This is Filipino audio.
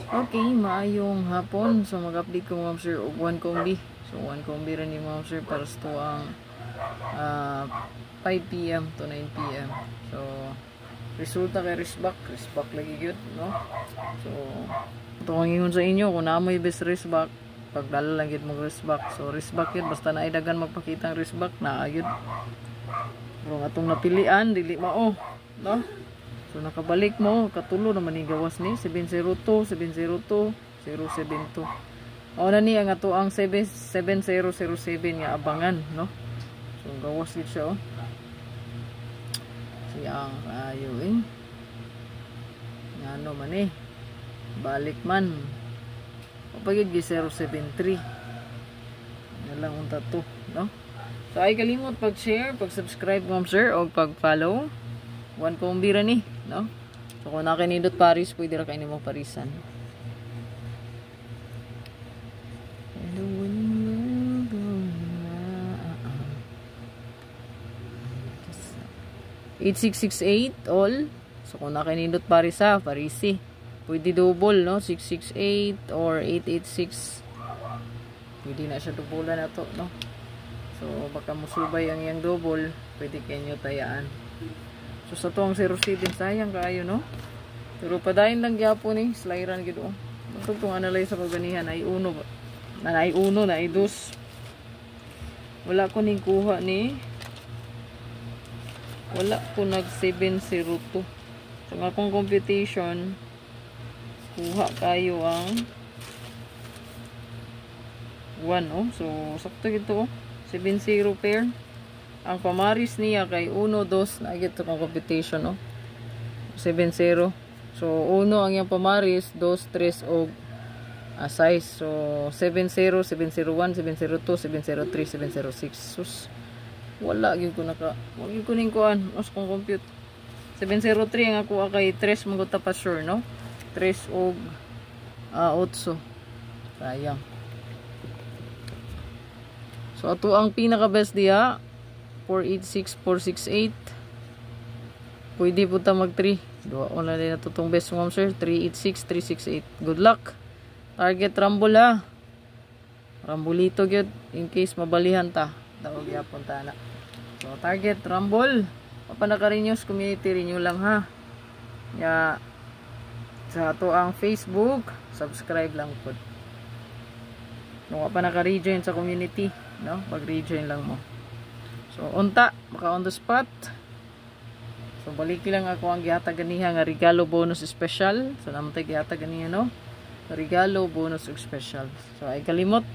Okay, maayong hapon. So mag-update ko ma'am sir og 1 combi. So 1 combi rin ni ma'am sir para sa tuang 5 PM to 9 PM. So resulta kay Risbak lagi gyud, no? So ito ang ingon sa inyo kung naamoy best Risbak, pagdala lang gyud mo Risbak. So Risbak yun, basta naay dagan magpakita ang Risbak na ayud. Pero atong napilian dili mao, no? So nakabalik mo, katulo naman ni gawas ni 702 072. O na ni ang ato ang 7007 nga abangan, no? So gawas gid siya, oh. Siyang ayo Ngano man eh. Balik man. Kapagid gi 073. Nalang unta to, no? So ay kalimot pag-share, pag-subscribe ma'am sir o pag-follow. 1 combi ra ni, no? So kung nakinindot Paris, pwede ra kayo mo parisan. 8668 all. So kung nakinindot Paris ha, Parisi. Pwede double, no? 668 or 886. Pwede na siya dubulan na to, no? So baka musubay ang yang double, pwede kayo tayaan. So sa tuwang 07, sayang kaayo, no? Pero padayon lang gyapon ni slayran gid, oh. Matug tong analyze sa kaganihan ay uno na ay uno na ay dos. Wala ko ning kuha ni. Wala ko nag 702. So nga akong computation kuha kayo ang 1, oh. So sakto gito, oh. 70 pair. Ang pamaris niya kay 1, 2 na gito kong computation, oh. 70. So 1 ang yang pamaris, 2, 3 og 6. So 70, 701, 702, 703, 706. Sus. Wala gyud ko naka. Wag gyud ko ning kuan, os kong compute. 703 ang ako kay 3 manguta pa sure, no? 3 og 8. Sayang. So ato ang pinaka best diha 486, 468. Pwede po ta mag 3. Duwa ko na din natutong best ma'am sir. 386, 368. Good luck. Target rumble ha. Rambulito gyud in case mabalihan ta. Tawag yapon ta na. So target rumble. Papanaka-renews community renew lang ha. Ya sa ato ang Facebook, subscribe lang po. Kung pa naka-rejoin sa community, no? Pag-rejoin lang mo. So unta, baka on the spot. So balik lang ako ang gihatag ganiha nga regalo bonus special. So naman tayo gihatag ganiha, no? Regalo bonus special. So ay kalimot